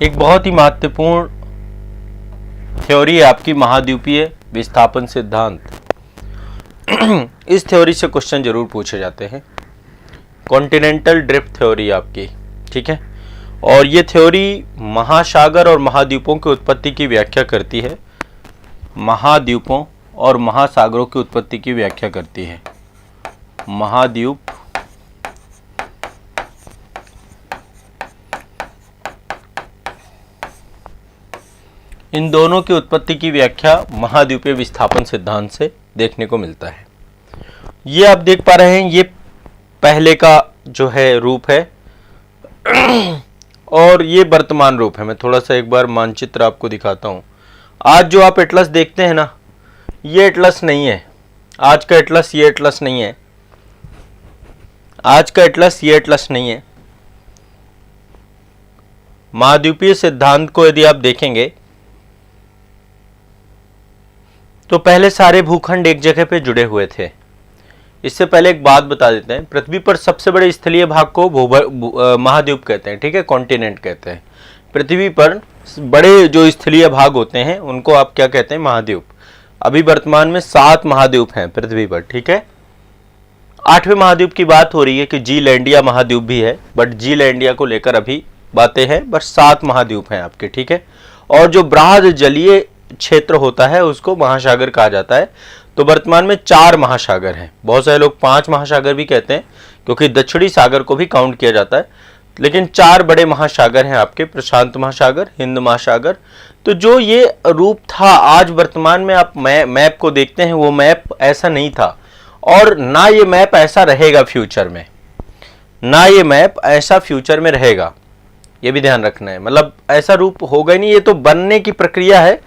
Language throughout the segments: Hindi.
एक बहुत ही महत्वपूर्ण थ्योरी है आपकी महाद्वीपीय विस्थापन सिद्धांत। इस थ्योरी से क्वेश्चन जरूर पूछे जाते हैं। कॉन्टिनेंटल ड्रिफ्ट थ्योरी आपकी, ठीक है। और ये थ्योरी महासागर और महाद्वीपों की उत्पत्ति की व्याख्या करती है। महाद्वीपों और महासागरों की उत्पत्ति की व्याख्या करती है। महाद्वीप इन दोनों की उत्पत्ति की व्याख्या महाद्वीपीय विस्थापन सिद्धांत से देखने को मिलता है। ये आप देख पा रहे हैं, ये पहले का जो है रूप है और ये वर्तमान रूप है। मैं थोड़ा सा एक बार मानचित्र आपको दिखाता हूँ। आज जो आप एटलस देखते हैं ना, ये एटलस नहीं है। आज का एटलस ये एटलस नहीं है। आज का एटलस ये एटलस नहीं है। महाद्वीपीय सिद्धांत को यदि आप देखेंगे तो पहले सारे भूखंड एक जगह पे जुड़े हुए थे। इससे पहले एक बात बता देते हैं, पृथ्वी पर सबसे बड़े स्थलीय भाग को महाद्वीप कहते हैं, ठीक है, कॉन्टिनेंट कहते हैं। पृथ्वी पर बड़े जो स्थलीय भाग होते हैं उनको आप क्या कहते हैं? महाद्वीप। अभी वर्तमान में 7 महाद्वीप हैं पृथ्वी पर, ठीक है। 8वें महाद्वीप की बात हो रही है कि जीलैंडिया महाद्वीप भी है, बट जीलैंडिया को लेकर अभी बातें हैं। बस 7 महाद्वीप हैं आपके, ठीक है। और जो बृहद जलीय क्षेत्र होता है उसको महासागर कहा जाता है। तो वर्तमान में 4 महासागर हैं। बहुत सारे लोग 5 महासागर भी कहते हैं क्योंकि दक्षिणी सागर को भी काउंट किया जाता है, लेकिन 4 बड़े महासागर हैं आपके, प्रशांत महासागर, हिंद महासागर। तो जो ये रूप था, आज वर्तमान में आप मैप को देखते हैं, वो मैप ऐसा नहीं था और ना ये मैप ऐसा रहेगा फ्यूचर में, ना ये मैप ऐसा फ्यूचर में रहेगा। ये भी ध्यान रखना है, मतलब ऐसा रूप होगा ही नहीं, ये तो बनने की प्रक्रिया है।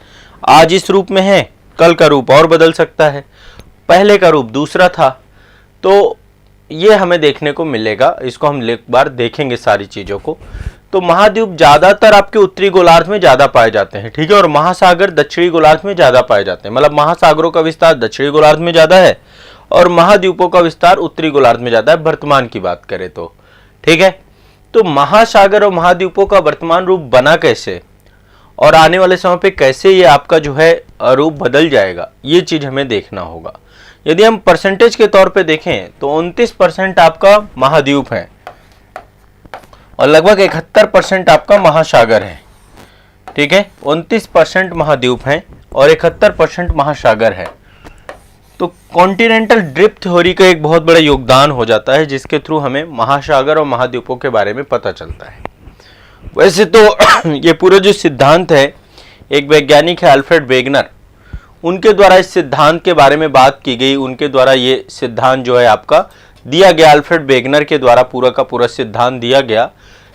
आज इस रूप में है, कल का रूप और बदल सकता है, पहले का रूप दूसरा था। तो ये हमें देखने को मिलेगा, इसको हम एक बार देखेंगे सारी चीज़ों को। तो महाद्वीप ज़्यादातर आपके उत्तरी गोलार्ध में ज़्यादा पाए जाते हैं, ठीक है, और महासागर दक्षिणी गोलार्ध में ज़्यादा पाए जाते हैं। मतलब महासागरों का विस्तार दक्षिणी गोलार्ध में ज़्यादा है और महाद्वीपों का विस्तार उत्तरी गोलार्ध में ज़्यादा है, वर्तमान की बात करें तो, ठीक है। तो महासागर और महाद्वीपों का वर्तमान रूप बना कैसे और आने वाले समय पे कैसे ये आपका जो है रूप बदल जाएगा, ये चीज हमें देखना होगा। यदि हम परसेंटेज के तौर पे देखें तो 29% आपका महाद्वीप है और लगभग 71% आपका महासागर है, ठीक है। 29% महाद्वीप है और 71% महासागर है। तो कॉन्टिनेंटल ड्रिफ्ट थ्योरी का एक बहुत बड़ा योगदान हो जाता है, जिसके थ्रू हमें महासागर और महाद्वीपों के बारे में पता चलता है। वैसे तो ये पूरा जो सिद्धांत है, एक वैज्ञानिक है अल्फ्रेड वेगनर, उनके द्वारा इस सिद्धांत के बारे में बात की गई। उनके द्वारा ये सिद्धांत जो है आपका दिया गया, अल्फ्रेड वेगनर के द्वारा पूरा का पूरा सिद्धांत दिया गया।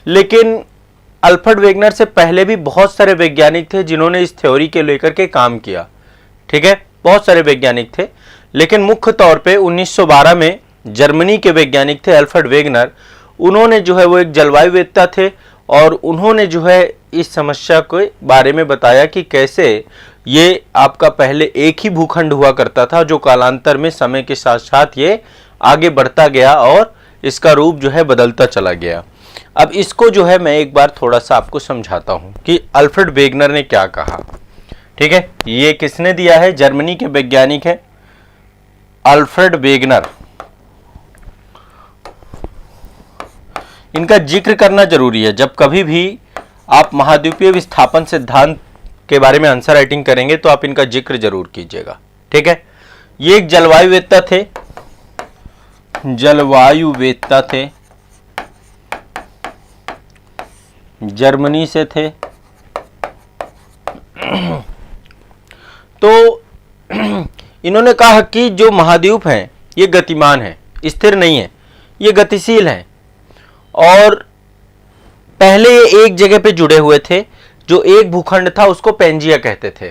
लेकिन अल्फ्रेड वेगनर से पहले भी बहुत सारे वैज्ञानिक थे जिन्होंने इस थ्योरी के लेकर के काम किया, ठीक है, बहुत सारे वैज्ञानिक थे। लेकिन मुख्य तौर पे 1912 में जर्मनी के वैज्ञानिक थे अल्फ्रेड वेगनर। उन्होंने जो है वो एक जलवायुवेत्ता थे और उन्होंने जो है इस समस्या के बारे में बताया कि कैसे ये आपका पहले एक ही भूखंड हुआ करता था, जो कालांतर में समय के साथ साथ ये आगे बढ़ता गया और इसका रूप जो है बदलता चला गया। अब इसको जो है मैं एक बार थोड़ा सा आपको समझाता हूँ कि अल्फ्रेड वेगनर ने क्या कहा, ठीक है। ये किसने दिया है? जर्मनी के वैज्ञानिक है अल्फ्रेड वेगनर। इनका जिक्र करना जरूरी है। जब कभी भी आप महाद्वीपीय विस्थापन सिद्धांत के बारे में आंसर राइटिंग करेंगे तो आप इनका जिक्र जरूर कीजिएगा, ठीक है। ये एक जलवायुवेत्ता थे, जलवायुवेत्ता थे, जर्मनी से थे। तो इन्होंने कहा कि जो महाद्वीप हैं ये गतिमान है, स्थिर नहीं है, ये गतिशील है और पहले ये एक जगह पे जुड़े हुए थे। जो एक भूखंड था उसको पेंजिया कहते थे,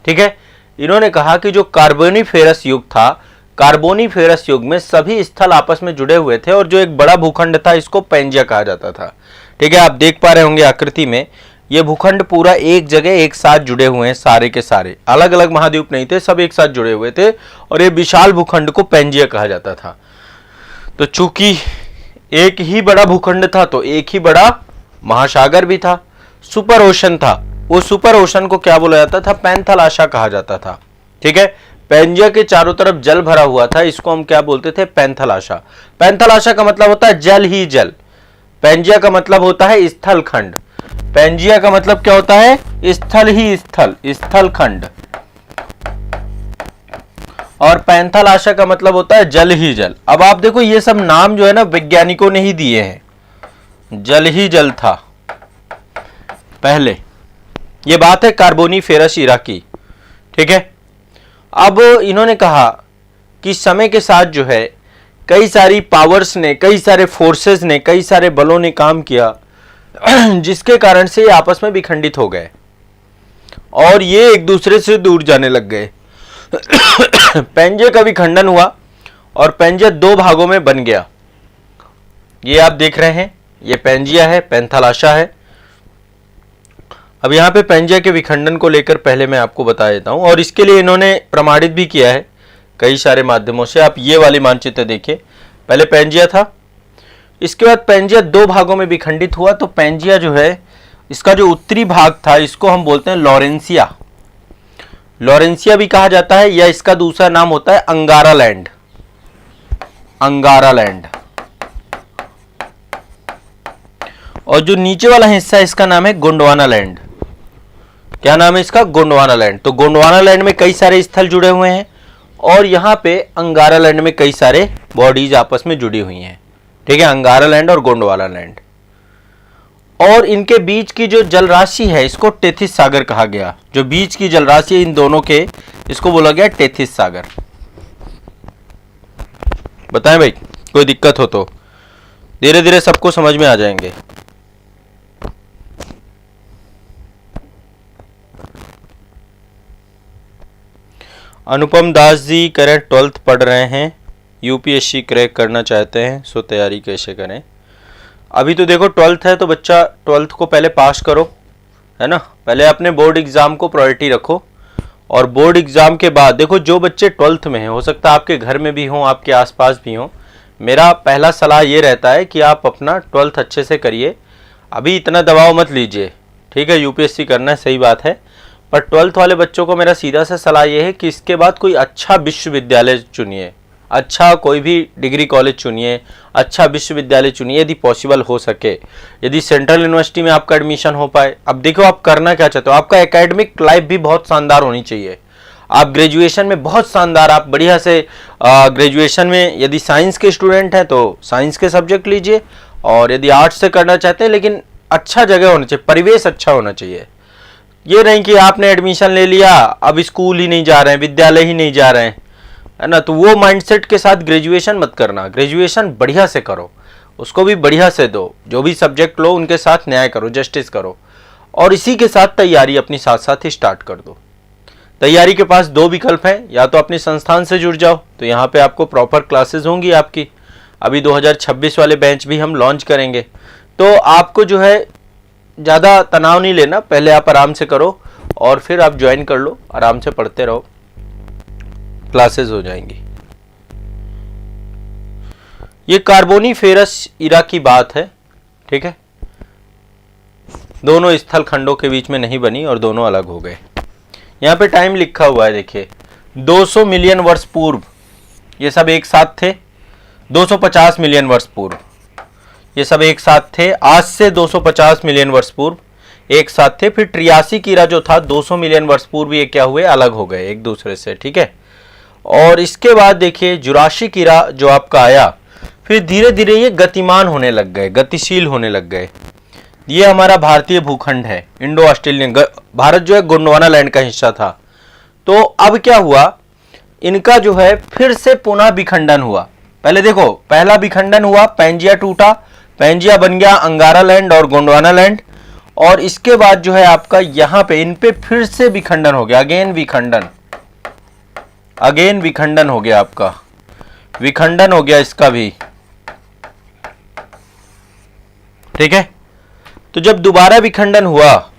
ठीक है। इन्होंने कहा कि जो कार्बोनिफेरस युग था, कार्बोनिफेरस युग में सभी स्थल आपस में जुड़े हुए थे और जो एक बड़ा भूखंड था इसको पेंजिया कहा जाता था, ठीक है। आप देख पा रहे होंगे आकृति में, ये भूखंड पूरा एक जगह एक साथ जुड़े हुए हैं, सारे के सारे, अलग अलग महाद्वीप नहीं थे, सब एक साथ जुड़े हुए थे और ये विशाल भूखंड को पेंजिया कहा जाता था। तो चूंकि एक ही बड़ा भूखंड था तो एक ही बड़ा महासागर भी था। सुपर ओशन था, वो सुपर ओशन को क्या बोला जाता था? पैंथलाशा कहा जाता था। ठीक है, पैंजिया के चारों तरफ जल भरा हुआ था, इसको हम क्या बोलते थे? पैंथलाशा। पैंथलाशा का मतलब होता है जल ही जल। पैंजिया का मतलब होता है स्थल खंड। पैंजिया का मतलब क्या होता है? स्थल ही स्थल, स्थल खंड। और पैंथलाशा का मतलब होता है जल ही जल। अब आप देखो ये सब नाम जो है ना वैज्ञानिकों ने ही दिए हैं। जल ही जल था पहले, ये बात है कार्बोनीफेरस इरा की। ठीक है, अब इन्होंने कहा कि समय के साथ जो है कई सारी पावर्स ने, कई सारे फोर्सेस ने, कई सारे बलों ने काम किया जिसके कारण से ये आपस में विखंडित हो गए और ये एक दूसरे से दूर जाने लग गए। पैंजिया का विखंडन हुआ और पैंजिया दो भागों में बन गया। ये आप देख रहे हैं, ये पैंजिया है, पैंथलाशा है। अब यहां पे पैंजिया के विखंडन को लेकर पहले मैं आपको बता देता हूं, और इसके लिए इन्होंने प्रमाणित भी किया है कई सारे माध्यमों से। आप ये वाली मानचित्र देखिए, पहले पैंजिया था, इसके बाद पैंजिया दो भागों में विखंडित हुआ। तो पैंजिया जो है, इसका जो उत्तरी भाग था इसको हम बोलते हैं लॉरेंसिया। लॉरेंसिया भी कहा जाता है, या इसका दूसरा नाम होता है अंगारा लैंड। अंगारा लैंड। और जो नीचे वाला हिस्सा है इसका नाम है गोंडवाना लैंड। क्या नाम है इसका? गोंडवाना लैंड। तो गोंडवाना लैंड में कई सारे स्थल जुड़े हुए हैं और यहाँ पे अंगारा लैंड में कई सारे बॉडीज आपस में जुड़ी हुई हैं। ठीक है, अंगारा लैंड और गोंडवाना लैंड। और इनके बीच की जो जलराशि है इसको टेथिस सागर कहा गया। जो बीच की जलराशि इन दोनों के, इसको बोला गया टेथिस सागर। बताएं भाई, कोई दिक्कत हो तो धीरे धीरे सबको समझ में आ जाएंगे। अनुपम दास जी करें 12th पढ़ रहे हैं, यूपीएससी क्रैक करना चाहते हैं, सो तैयारी कैसे करें? अभी तो देखो 12th है तो बच्चा 12th को पहले पास करो, है ना। पहले अपने बोर्ड एग्जाम को प्रायोरिटी रखो, और बोर्ड एग्जाम के बाद देखो जो बच्चे 12th में हैं, हो सकता है आपके घर में भी हों, आपके आसपास भी हों, मेरा पहला सलाह ये रहता है कि आप अपना 12th अच्छे से करिए। अभी इतना दबाव मत लीजिए, ठीक है, यूपीएससी करना है, सही बात है, पर 12th वाले बच्चों को मेरा सीधा सा सलाह ये है कि इसके बाद कोई अच्छा विश्वविद्यालय चुनिए, अच्छा कोई भी डिग्री कॉलेज चुनिए, अच्छा विश्वविद्यालय चुनिए यदि पॉसिबल हो सके, यदि सेंट्रल यूनिवर्सिटी में आपका एडमिशन हो पाए। अब देखो आप करना क्या चाहते हो, आपका एकेडमिक लाइफ भी बहुत शानदार होनी चाहिए। आप ग्रेजुएशन में बहुत शानदार, आप बढ़िया से ग्रेजुएशन में यदि साइंस के स्टूडेंट हैं तो साइंस के सब्जेक्ट लीजिए, और यदि आर्ट्स से करना चाहते हैं लेकिन अच्छा जगह होना चाहिए, परिवेश अच्छा होना चाहिए। ये नहीं कि आपने एडमिशन ले लिया अब स्कूल ही नहीं जा रहे हैं, विद्यालय ही नहीं जा रहे हैं, है ना, तो वो माइंडसेट के साथ ग्रेजुएशन मत करना। ग्रेजुएशन बढ़िया से करो, उसको भी बढ़िया से दो, जो भी सब्जेक्ट लो उनके साथ न्याय करो, जस्टिस करो, और इसी के साथ तैयारी अपनी साथ साथ ही स्टार्ट कर दो। तैयारी के पास दो विकल्प हैं, या तो अपने संस्थान से जुड़ जाओ, तो यहाँ पे आपको प्रॉपर क्लासेस होंगी आपकी। अभी 2026 वाले बैच भी हम लॉन्च करेंगे, तो आपको जो है ज़्यादा तनाव नहीं लेना, पहले आप आराम से करो और फिर आप ज्वाइन कर लो, आराम से पढ़ते रहो, क्लासेस हो जाएंगी। ये कार्बोनीफेरस इरा की बात है, ठीक है, दोनों स्थल खंडों के बीच में नहीं बनी और दोनों अलग हो गए। यहाँ पे टाइम लिखा हुआ है, देखिए 200 मिलियन वर्ष पूर्व ये सब एक साथ थे, 250 मिलियन वर्ष पूर्व ये सब एक साथ थे, आज से 250 मिलियन वर्ष पूर्व एक साथ थे। फिर ट्रियासिक इरा जो था 200 मिलियन वर्ष पूर्व ये क्या हुए, अलग हो गए एक दूसरे से, ठीक है। और इसके बाद देखिए जुरासिक इरा जो आपका आया, फिर धीरे धीरे ये गतिमान होने लग गए, गतिशील होने लग गए। ये हमारा भारतीय भूखंड है, इंडो ऑस्ट्रेलियन, भारत जो है गोंडवाना लैंड का हिस्सा था। तो अब क्या हुआ, इनका जो है फिर से पुनः विखंडन हुआ। पहले देखो पहला विखंडन हुआ, पैंजिया टूटा, पैंजिया बन गया अंगारा लैंड और गोंडवाना लैंड, और इसके बाद जो है आपका यहाँ पे इन पे फिर से विखंडन हो गया, अगेन विखंडन हो गया, आपका विखंडन हो गया इसका भी, ठीक है। तो जब दोबारा विखंडन हुआ,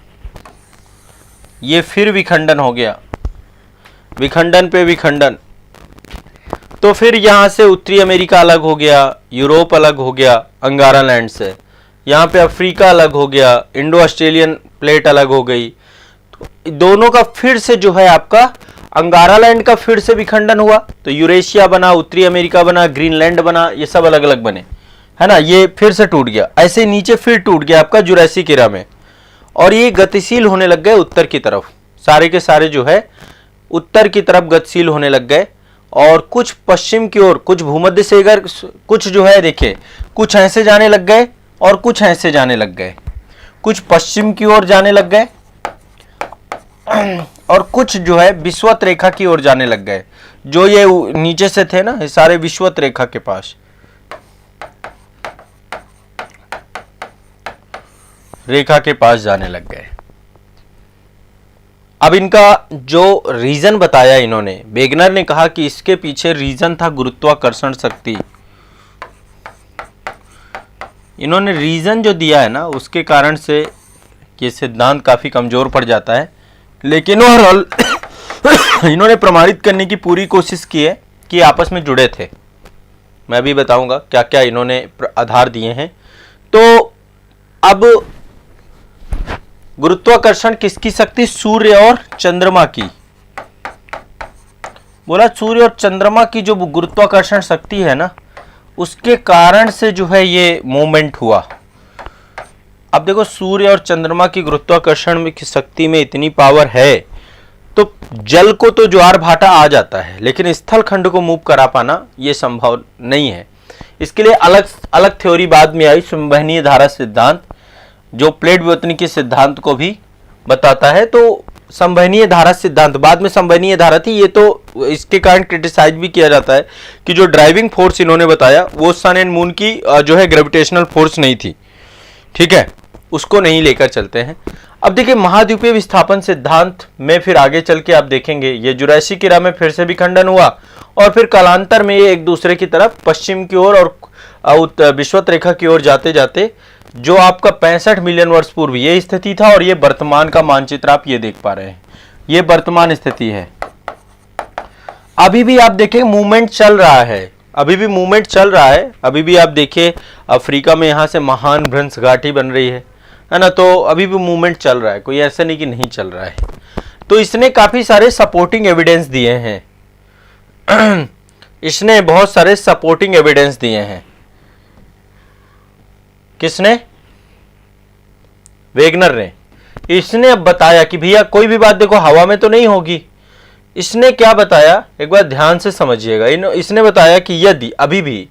ये फिर विखंडन हो गया, विखंडन पे विखंडन, तो फिर यहां से उत्तरी अमेरिका अलग हो गया, यूरोप अलग हो गया अंगारा लैंड से, यहाँ पे अफ्रीका अलग हो गया, इंडो ऑस्ट्रेलियन प्लेट अलग हो गई। तो दोनों का फिर से जो है आपका अंगारा लैंड का फिर से विखंडन हुआ, तो यूरेशिया बना, उत्तरी अमेरिका बना, ग्रीनलैंड बना, ये सब अलग अलग बने, है ना। ये फिर से टूट गया, ऐसे नीचे फिर टूट गया आपका जुरासिक एरा में, और ये गतिशील होने लग गए उत्तर की तरफ, सारे के सारे जो है उत्तर की तरफ गतिशील होने लग गए, और कुछ पश्चिम की ओर, कुछ भूमध्य सागर, कुछ जो है देखिए कुछ ऐसे जाने लग गए और कुछ ऐसे जाने लग गए, कुछ पश्चिम की ओर जाने लग गए और कुछ जो है विषुवत रेखा की ओर जाने लग गए। जो ये नीचे से थे ना, ये सारे विषुवत रेखा के पास, रेखा के पास जाने लग गए। अब इनका जो रीजन बताया इन्होंने, वेगनर ने कहा कि इसके पीछे रीजन था गुरुत्वाकर्षण शक्ति। इन्होंने रीजन जो दिया है ना, उसके कारण से ये सिद्धांत काफी कमजोर पड़ जाता है, लेकिन ओवरऑल इन्होंने प्रमाणित करने की पूरी कोशिश की है कि आपस में जुड़े थे। मैं भी बताऊंगा क्या क्या इन्होंने आधार दिए हैं। तो अब गुरुत्वाकर्षण किसकी शक्ति? सूर्य और चंद्रमा की। बोला सूर्य और चंद्रमा की जो गुरुत्वाकर्षण शक्ति है ना, उसके कारण से जो है ये मूवमेंट हुआ। अब देखो सूर्य और चंद्रमा की गुरुत्वाकर्षण की शक्ति में इतनी पावर है, तो जल को तो ज्वार भाटा आ जाता है, लेकिन स्थल खंड को मूव करा पाना ये संभव नहीं है। इसके लिए अलग अलग थ्योरी बाद में आई, संवहनीय धारा सिद्धांत, जो प्लेट विवर्तनिकी सिद्धांत को भी बताता है। तो संवहनीय धारा सिद्धांत, बाद में संवहनीय धारा थी ये, तो इसके कारण क्रिटिसाइज भी किया जाता है कि जो ड्राइविंग फोर्स इन्होंने बताया वो सन एंड मून की जो है ग्रेविटेशनल फोर्स नहीं थी, ठीक है, उसको नहीं लेकर चलते हैं। अब देखिए महाद्वीपीय विस्थापन सिद्धांत में फिर आगे चल के आप देखेंगे ये जुरासिक एरा में फिर से विखंडन हुआ, और फिर कालांतर में ये एक दूसरे की तरफ पश्चिम की ओर और विषुवत रेखा की ओर जाते जाते जो आपका 65 मिलियन वर्ष पूर्व ये स्थिति था, और ये वर्तमान का मानचित्र आप ये देख पा रहे हैं, ये वर्तमान स्थिति है। अभी भी आप देखें मूवमेंट चल रहा है, अभी भी मूवमेंट चल रहा है। अभी भी आप देखिए अफ्रीका में यहाँ से महान भ्रंश घाटी बन रही है ना, तो अभी भी मूवमेंट चल रहा है, कोई ऐसा नहीं कि नहीं चल रहा है। तो इसने काफी सारे सपोर्टिंग एविडेंस दिए हैं इसने बहुत सारे सपोर्टिंग एविडेंस दिए हैं। किसने? वेगनर ने। इसने अब बताया कि भैया कोई भी बात देखो हवा में तो नहीं होगी। इसने क्या बताया, एक बार ध्यान से समझिएगा। इसने बताया कि यदि अभी भी,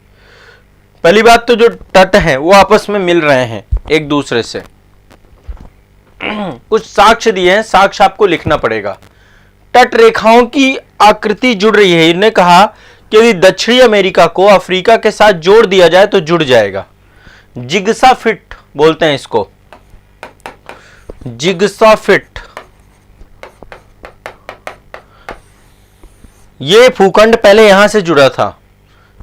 पहली बात तो जो तट हैं वो आपस में मिल रहे हैं एक दूसरे से, कुछ साक्ष्य दिए हैं, साक्ष्य आपको लिखना पड़ेगा। तट रेखाओं की आकृति जुड़ रही है। इन्होंने कहा कि यदि दक्षिणी अमेरिका को अफ्रीका के साथ जोड़ दिया जाए तो जुड़ जाएगा। जिग्सा फिट बोलते हैं इसको, जिग्सा फिट। ये भूखंड पहले यहां से जुड़ा था,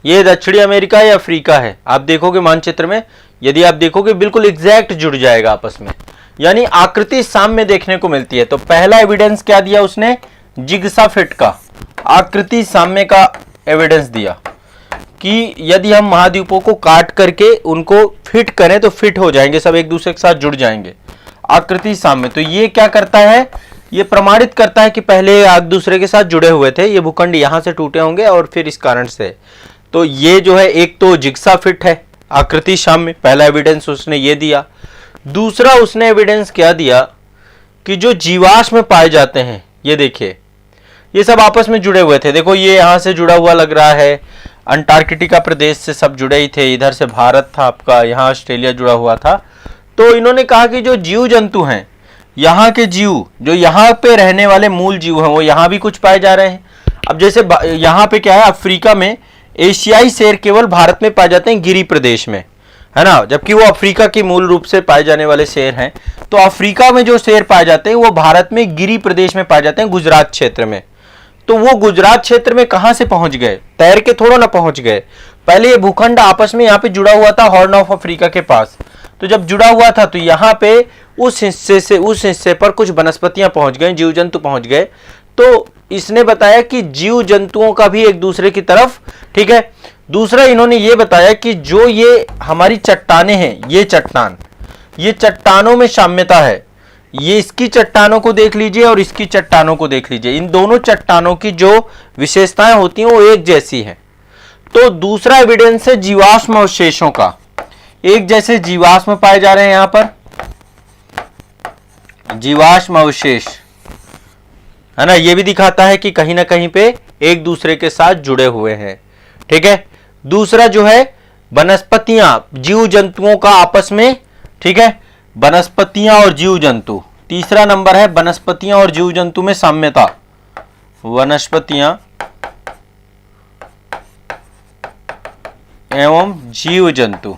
ये दक्षिणी अमेरिका या अफ्रीका है। आप देखोगे मानचित्र में, यदि आप देखोगे बिल्कुल एग्जैक्ट जुड़ जाएगा आपस में, यानी आकृति साम्य देखने को मिलती है। तो पहला एविडेंस क्या दिया उसने? जिग्सा फिट का, आकृति साम्य का एविडेंस दिया कि यदि हम महाद्वीपों को काट करके उनको फिट करें तो फिट हो जाएंगे, सब एक दूसरे के साथ जुड़ जाएंगे, आकृति साम्य। तो ये क्या करता है, ये प्रमाणित करता है कि पहले एक दूसरे के साथ जुड़े हुए थे, ये भूखंड यहां से टूटे होंगे और फिर इस कारण से। तो ये जो है एक तो जिग्सा फिट है, आकृति साम्य, पहला एविडेंस उसने ये दिया। दूसरा उसने एविडेंस क्या दिया कि जो जीवाश्म में पाए जाते हैं, ये देखिए ये सब आपस में जुड़े हुए थे। देखो ये यहां से जुड़ा हुआ लग रहा है, अंटार्कटिका प्रदेश से सब जुड़े ही थे, इधर से भारत था आपका, यहाँ ऑस्ट्रेलिया जुड़ा हुआ था। तो इन्होंने कहा कि जो जीव जंतु हैं, यहाँ के जीव, जो यहाँ पे रहने वाले मूल जीव हैं, वो यहाँ भी कुछ पाए जा रहे हैं। अब जैसे यहाँ पे क्या है, अफ्रीका में एशियाई शेर केवल भारत में पाए जाते हैं, गिरी प्रदेश में, है ना, जबकि वो अफ्रीका की मूल रूप से पाए जाने वाले शेर हैं। तो अफ्रीका में जो शेर पाए जाते हैं वो भारत में गिरी प्रदेश में पाए जाते हैं, गुजरात क्षेत्र में। तो वो गुजरात क्षेत्र में कहां से पहुंच गए? तैर के थोड़ा ना पहुंच गए। पहले ये भूखंड आपस में यहाँ पे जुड़ा हुआ था हॉर्न ऑफ अफ्रीका के पास। तो जब जुड़ा हुआ था तो यहाँ पे उस हिस्से से उस हिस्से पर कुछ वनस्पतियां पहुंच गई, जीव जंतु पहुंच गए। तो इसने बताया कि जीव जंतुओं का भी एक दूसरे की तरफ, ठीक है। दूसरा इन्होंने ये बताया कि जो ये हमारी चट्टाने हैं, ये चट्टान, ये चट्टानों में साम्यता है। ये इसकी चट्टानों को देख लीजिए और इसकी चट्टानों को देख लीजिए, इन दोनों चट्टानों की जो विशेषताएं होती हैं वो एक जैसी हैं। तो दूसरा एविडेंस है जीवाश्म अवशेषों का, एक जैसे जीवाश्म पाए जा रहे हैं यहां पर, जीवाश्म अवशेष है ना, ये भी दिखाता है कि कहीं ना कहीं पे एक दूसरे के साथ जुड़े हुए हैं। ठीक है, दूसरा जो है वनस्पतियां, जीव जंतुओं का आपस में, ठीक है, वनस्पतियां और जीव जंतु। तीसरा नंबर है वनस्पतियां और जीव जंतु में साम्यता, वनस्पतियां एवं जीव जंतु।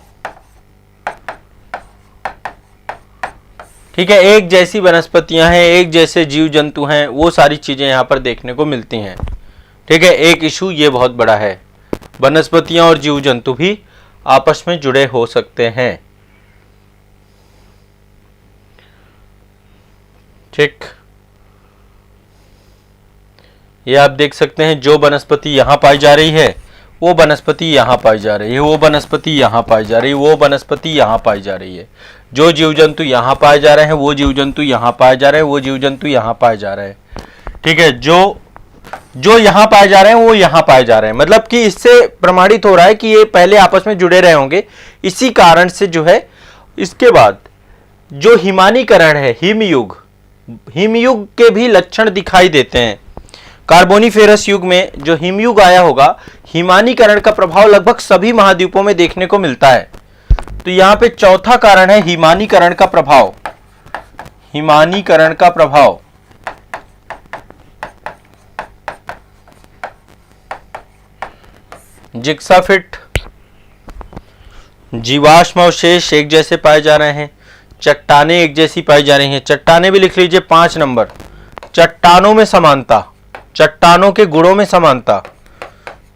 ठीक है, एक जैसी वनस्पतियां हैं, एक जैसे जीव जंतु हैं, वो सारी चीजें यहां पर देखने को मिलती हैं। ठीक है, एक इशू ये बहुत बड़ा है, वनस्पतियां और जीव जंतु भी आपस में जुड़े हो सकते हैं। ठीक, ये आप देख सकते हैं, जो वनस्पति यहां पाई जा रही है वो वनस्पति यहां पाई जा रही है, वो वनस्पति यहां पाई जा रही है, वो वनस्पति यहां पाई जा रही है। जो जीव जंतु यहां पाए जा रहे हैं वो जीव जंतु यहां पाए जा रहे हैं, वो जीव जंतु यहां पाए जा रहे हैं। ठीक है, जो यहां पाए जा रहे हैं वो यहां पाए जा रहे हैं, मतलब कि इससे प्रमाणित हो रहा है कि ये पहले आपस में जुड़े रहे होंगे। इसी कारण से जो है इसके बाद जो हिमानीकरण है, हिमयुग के भी लक्षण दिखाई देते हैं। कार्बोनिफेरस युग में जो हिमयुग आया होगा, हिमानीकरण का प्रभाव लगभग सभी महाद्वीपों में देखने को मिलता है। तो यहां पे चौथा कारण है हिमानीकरण का प्रभाव, हिमानीकरण का प्रभाव। जिक्साफिट, जीवाश्म अवशेष एक जैसे पाए जा रहे हैं, चट्टानें एक जैसी पाई जा रही हैं। चट्टानें भी लिख लीजिए 5 नंबर, चट्टानों में समानता, चट्टानों के गुणों में समानता,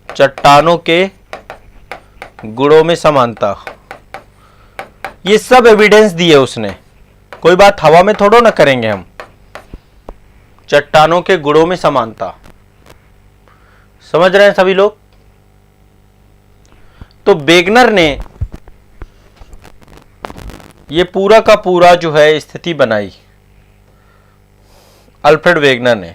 चट्टानों के गुणों में समानता, ये सब एविडेंस दिए उसने, कोई बात हवा में थोड़ो ना करेंगे हम। चट्टानों के गुणों में समानता, समझ रहे हैं सभी लोग। तो वेगनर ने ये पूरा का पूरा जो है स्थिति बनाई, अल्फ्रेड वेगनर ने।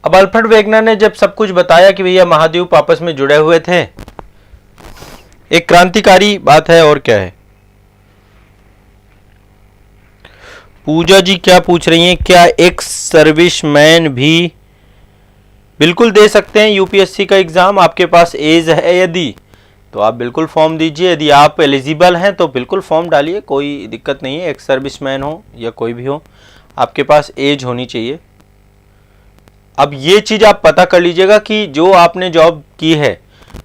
अब अल्फ्रेड वेगनर ने जब सब कुछ बताया कि भैया महाद्वीप आपस में जुड़े हुए थे, एक क्रांतिकारी बात है और क्या है। पूजा जी क्या पूछ रही हैं, क्या एक सर्विसमैन भी बिल्कुल दे सकते हैं यूपीएससी का एग्जाम? आपके पास एज है यदि तो आप बिल्कुल फॉर्म दीजिए, यदि आप एलिजिबल हैं तो बिल्कुल फॉर्म डालिए, कोई दिक्कत नहीं है। एक सर्विसमैन हो या कोई भी हो, आपके पास एज होनी चाहिए। अब ये चीज़ आप पता कर लीजिएगा कि जो आपने जॉब की है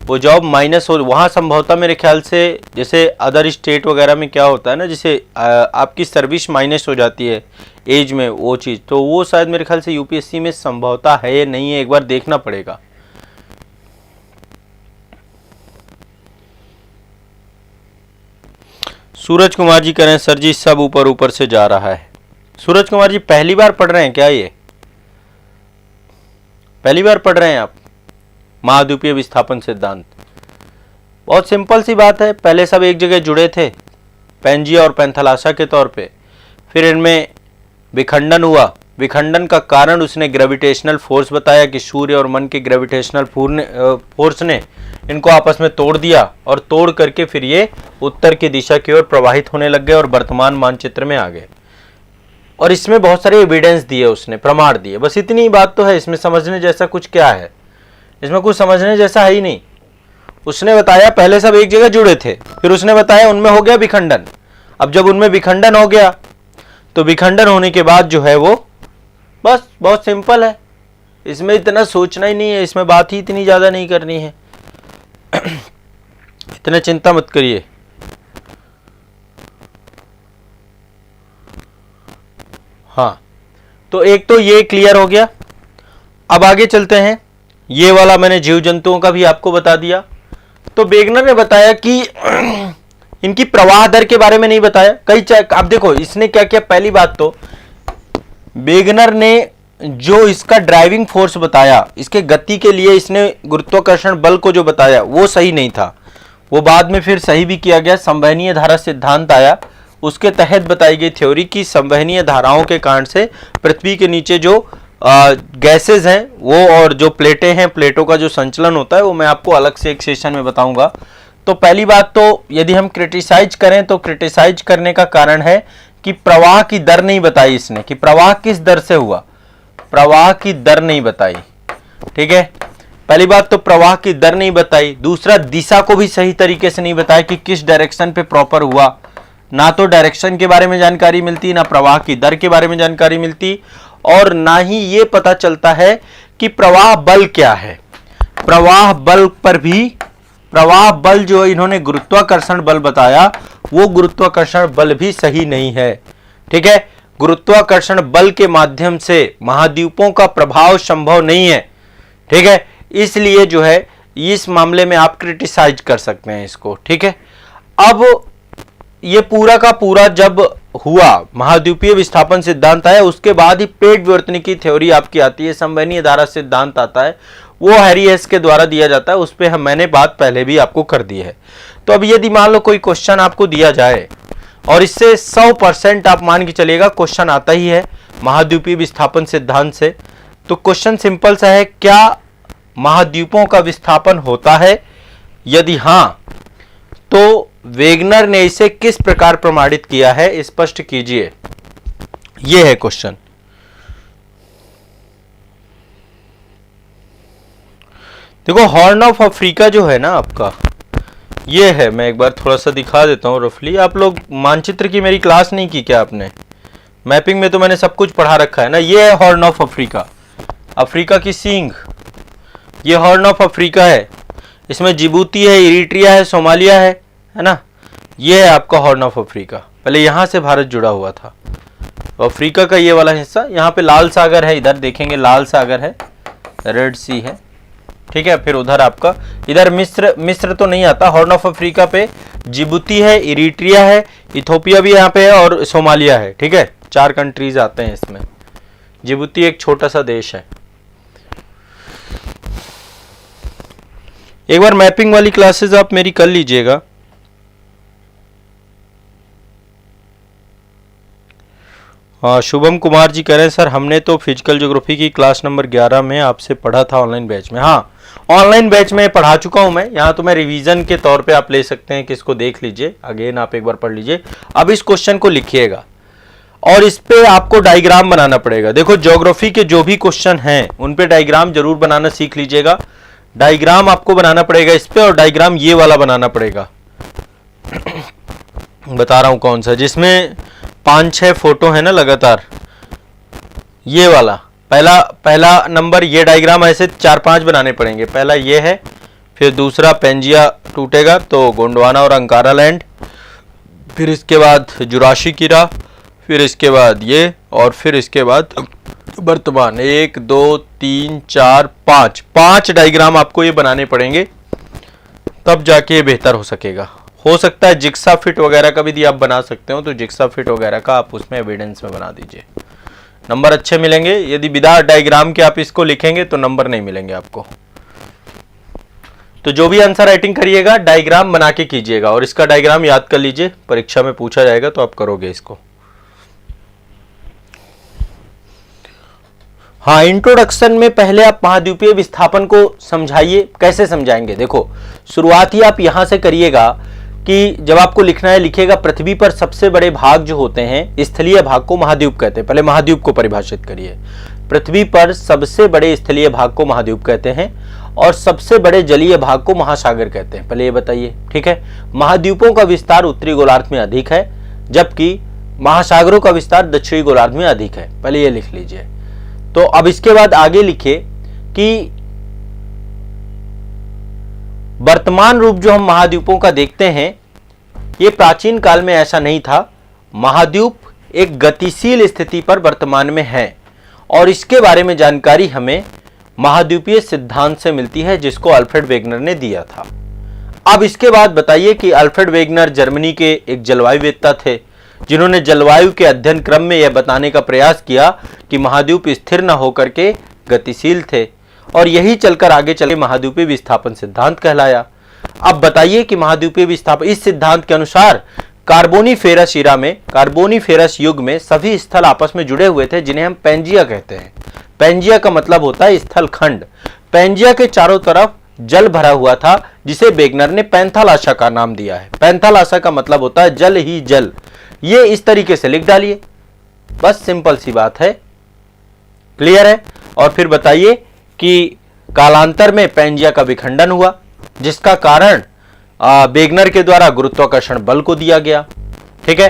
वो जॉब माइनस हो, वहाँ संभवतः मेरे ख्याल से जैसे अदर स्टेट वगैरह में क्या होता है ना, जैसे आपकी सर्विस माइनस हो जाती है एज में, वो चीज़ तो वो शायद मेरे ख्याल से यूपीएससी में संभवतः है या नहीं है, एक बार देखना पड़ेगा। सूरज कुमार जी कह रहे हैं सर जी सब ऊपर ऊपर से जा रहा है। सूरज कुमार जी पहली बार पढ़ रहे हैं क्या? ये पहली बार पढ़ रहे हैं आप महाद्वीपीय विस्थापन सिद्धांत? बहुत सिंपल सी बात है, पहले सब एक जगह जुड़े थे पैंजिया और पैंथालासा के तौर पे, फिर इनमें विखंडन हुआ। विखंडन का कारण उसने ग्रेविटेशनल फोर्स बताया कि सूर्य और मन के ग्रेविटेशनल फोर्स ने इनको आपस में तोड़ दिया, और तोड़ करके फिर ये उत्तर की दिशा की ओर प्रवाहित होने लग गए और वर्तमान मानचित्र में आ गए। और इसमें बहुत सारे एविडेंस दिए उसने, प्रमाण दिए। बस इतनी ही बात तो है, इसमें समझने जैसा कुछ क्या है? इसमें कुछ समझने जैसा है ही नहीं। उसने बताया पहले सब एक जगह जुड़े थे, फिर उसने बताया उनमें हो गया विखंडन। अब जब उनमें विखंडन हो गया तो विखंडन होने के बाद जो है वो बस बहुत सिंपल है, इसमें इतना सोचना ही नहीं है, इसमें बात ही इतनी ज़्यादा नहीं करनी है। इतना चिंता मत करिए। हाँ, तो एक तो ये क्लियर हो गया। अब आगे चलते हैं, ये वाला मैंने जीव जंतुओं का भी आपको बता दिया। तो वेगनर ने बताया कि इनकी प्रवाह दर के बारे में नहीं बताया। कई आप देखो इसने क्या किया, पहली बात तो वेगनर ने जो इसका ड्राइविंग फोर्स बताया, इसके गति के लिए इसने गुरुत्वाकर्षण बल को जो बताया वो सही नहीं था। वो बाद में फिर सही भी किया गया। संवहनीय धारा सिद्धांत आया, उसके तहत बताई गई थ्योरी की संवहनीय धाराओं के कारण से पृथ्वी के नीचे जो गैसेज हैं वो और जो प्लेटें हैं, प्लेटों का जो संचलन होता है वो मैं आपको अलग से एक सेशन में बताऊंगा। तो पहली बात तो यदि हम क्रिटिसाइज करें तो क्रिटिसाइज करने का कारण है कि प्रवाह की दर नहीं बताई इसने, कि प्रवाह किस दर से हुआ, प्रवाह की दर नहीं बताई। ठीक है, पहली बात तो प्रवाह की दर नहीं बताई। दूसरा, दिशा को भी सही तरीके से नहीं बताया कि किस डायरेक्शन पे प्रॉपर हुआ। ना तो डायरेक्शन के बारे में जानकारी मिलती, ना प्रवाह की दर के बारे में जानकारी मिलती, और ना ही ये पता चलता है कि प्रवाह बल क्या है। प्रवाह बल पर भी, प्रवाह बल जो इन्होंने गुरुत्वाकर्षण बल बताया, वो गुरुत्वाकर्षण बल भी सही नहीं है। ठीक है, गुरुत्वाकर्षण बल के माध्यम से महाद्वीपों का प्रभाव संभव नहीं है। ठीक है, इसलिए जो है इस मामले में आप क्रिटिसाइज कर सकते हैं इसको। ठीक है, अब ये पूरा का पूरा जब हुआ, महाद्वीपीय विस्थापन सिद्धांत आया, उसके बाद ही प्लेट विवर्तनिकी थ्योरी आपकी आती है, संवहनीय धारा सिद्धांत आता है, वो हैरी हेस के द्वारा दिया जाता है। उस पर मैंने बात पहले भी आपको कर दी है। तो अब यदि मान लो कोई क्वेश्चन आपको दिया जाए और इससे 100% आप मान के चलिएगा क्वेश्चन आता ही है महाद्वीपीय विस्थापन सिद्धांत से, तो क्वेश्चन सिंपल सा है, क्या महाद्वीपों का विस्थापन होता है? यदि हां, तो वेगनर ने इसे किस प्रकार प्रमाणित किया है, स्पष्ट कीजिए। यह है क्वेश्चन। देखो, हॉर्न ऑफ अफ्रीका जो है ना आपका, ये है, मैं एक बार थोड़ा सा दिखा देता हूं रफली। आप लोग मानचित्र की मेरी क्लास नहीं की क्या आपने? मैपिंग में तो मैंने सब कुछ पढ़ा रखा है ना। ये है हॉर्न ऑफ अफ्रीका, अफ्रीका की सींग, ये हॉर्न ऑफ अफ्रीका है। इसमें जिबूती है, इरिट्रिया है, सोमालिया है ना। ये है आपका हॉर्न ऑफ अफ्रीका। पहले यहां से भारत जुड़ा हुआ था। अफ्रीका का ये वाला हिस्सा, यहाँ पे लाल सागर है, इधर देखेंगे लाल सागर है, रेड सी है। ठीक है, फिर उधर आपका इधर मिस्र तो नहीं आता। हॉर्न ऑफ अफ्रीका पे जिबूती है, इरिट्रिया है, इथोपिया भी यहाँ पे है और सोमालिया है। ठीक है, 4 कंट्रीज आते हैं इसमें। जिबूती एक छोटा सा देश है। एक बार मैपिंग वाली क्लासेस आप मेरी कर लीजिएगा। शुभम कुमार जी कह रहे हैं सर, हमने तो फिजिकल ज्योग्राफी की क्लास नंबर 11 में आपसे पढ़ा था ऑनलाइन बैच में। हाँ, ऑनलाइन बैच में पढ़ा चुका हूं मैं। यहाँ तो मैं रिवीजन के तौर पे आप ले सकते हैं कि इसको देख लीजिए, अगेन आप एक बार पढ़ लीजिए। अब इस क्वेश्चन को लिखिएगा और इस पे आपको डायग्राम बनाना पड़ेगा। देखो, ज्योग्राफी के जो भी क्वेश्चन हैं उन पे डायग्राम जरूर बनाना सीख लीजिएगा। डायग्राम आपको बनाना पड़ेगा इस पे, और डायग्राम ये वाला बनाना पड़ेगा। बता रहा हूं कौन सा, जिसमें 5-6 फोटो है ना लगातार, ये वाला पहला नंबर। ये डायग्राम ऐसे 4-5 बनाने पड़ेंगे। पहला ये है, फिर दूसरा पेंजिया टूटेगा तो गोंडवाना और अंकारा लैंड, फिर इसके बाद जुराशी कीरा, फिर इसके बाद ये, और फिर इसके बाद वर्तमान। 1 2 3 4 5 डायग्राम आपको ये बनाने पड़ेंगे, तब जाके ये बेहतर हो सकेगा। हो सकता है जिक्सा फिट वगैरह का भी यदि आप बना सकते हो तो जिक्सा फिट वगैरह का आप उसमें एविडेंस में बना दीजिए, नंबर अच्छे मिलेंगे। यदि बिना डायग्राम के आप इसको लिखेंगे तो नंबर नहीं मिलेंगे आपको। तो जो भी आंसर राइटिंग करिएगा डायग्राम बना के कीजिएगा, और इसका डायग्राम याद कर लीजिए, परीक्षा में पूछा जाएगा तो आप करोगे इसको। हाँ, इंट्रोडक्शन में पहले आप महाद्वीपीय विस्थापन को समझाइए। कैसे समझाएंगे? देखो, शुरुआत ही आप यहां से करिएगा कि जब आपको लिखना है, लिखिएगा पृथ्वी पर सबसे बड़े भाग जो होते हैं, स्थलीय भाग को महाद्वीप कहते हैं। पहले महाद्वीप को परिभाषित करिए। पृथ्वी पर सबसे बड़े स्थलीय भाग को महाद्वीप कहते हैं और सबसे बड़े जलीय भाग को महासागर कहते हैं। पहले ये बताइए। ठीक है, महाद्वीपों का विस्तार उत्तरी गोलार्ध में अधिक है, जबकि महासागरों का विस्तार दक्षिणी गोलार्ध में अधिक है। पहले ये लिख लीजिए। तो अब इसके बाद आगे लिखिए कि वर्तमान रूप जो हम महाद्वीपों का देखते हैं, ये प्राचीन काल में ऐसा नहीं था। महाद्वीप एक गतिशील स्थिति पर वर्तमान में है, और इसके बारे में जानकारी हमें महाद्वीपीय सिद्धांत से मिलती है, जिसको अल्फ्रेड वेगनर ने दिया था। अब इसके बाद बताइए कि अल्फ्रेड वेगनर जर्मनी के एक जलवायुवेत्ता थे, जिन्होंने जलवायु के अध्ययन क्रम में यह बताने का प्रयास किया कि महाद्वीप स्थिर न होकर के गतिशील थे, और यही चलकर आगे चले महाद्वीपीय विस्थापन सिद्धांत कहलाया। अब बताइए कि महाद्वीपीय विस्थापन, इस सिद्धांत के अनुसार कार्बोनीफेरस इरा में, कार्बोनीफेरस युग में सभी स्थल आपस में जुड़े हुए थे, जिन्हें हम पैंजिया कहते हैं। पैंजिया का मतलब होता है स्थल खंड। पैंजिया के चारों तरफ जल भरा हुआ था, जिसे वेगनर ने पैंथालाशा का नाम दिया है। पैंथालाशा का मतलब होता है जल ही जल। ये इस तरीके से लिख डालिए, बस सिंपल सी बात है, क्लियर है। और फिर बताइए कि कालांतर में पैंजिया का विखंडन हुआ, जिसका कारण वेगनर के द्वारा गुरुत्वाकर्षण बल को दिया गया। ठीक है,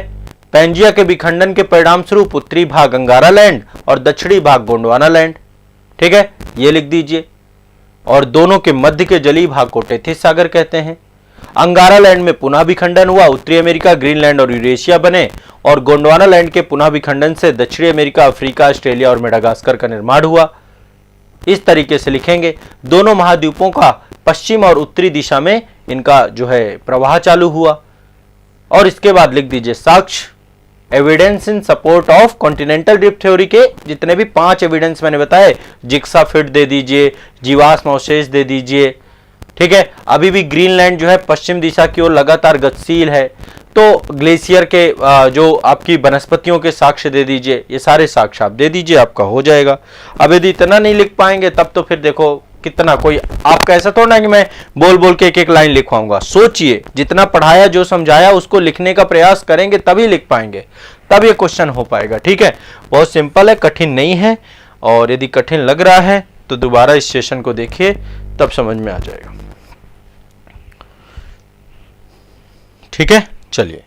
पैंजिया के विखंडन के परिणाम स्वरूप उत्तरी भाग अंगारा लैंड और दक्षिणी भाग गोंडवाना लैंड, ठीक है, ये लिख दीजिए। और दोनों के मध्य के जलीय भाग को टेथिस सागर कहते हैं। अंगारा लैंड में पुनः विखंडन हुआ, उत्तरी अमेरिका, ग्रीनलैंड और यूरेशिया बने, और गोंडवाना लैंड के पुनः विखंडन से दक्षिणी अमेरिका, अफ्रीका, ऑस्ट्रेलिया और मेडागास्कर का निर्माण हुआ। इस तरीके से लिखेंगे। दोनों महाद्वीपों का पश्चिम और उत्तरी दिशा में इनका जो है प्रवाह चालू हुआ। और इसके बाद लिख दीजिए साक्ष्य, evidence in support of continental drift theory के जितने भी 5 एविडेंस मैंने बताए, जिक्सा फिट दे दीजिए, जीवाश्म अवशेष दे दीजिए। ठीक है, अभी भी ग्रीनलैंड जो है पश्चिम दिशा की ओर लगातार गतिशील है, तो ग्लेशियर के जो आपकी वनस्पतियों के साक्ष्य दे दीजिए। ये सारे साक्ष्य आप दे दीजिए, आपका हो जाएगा। अब यदि इतना नहीं लिख पाएंगे तब तो फिर देखो कितना, कोई आपका ऐसा थोड़ा ना कि मैं बोल बोल के एक एक लाइन लिखवाऊंगा। सोचिए, जितना पढ़ाया, जो समझाया उसको लिखने का प्रयास करेंगे तभी लिख पाएंगे, तब ये क्वेश्चन हो पाएगा। ठीक है, बहुत सिंपल है, कठिन नहीं है। और यदि कठिन लग रहा है तो दोबारा इस सेशन को देखिए, तब समझ में आ जाएगा। ठीक है, चलिए।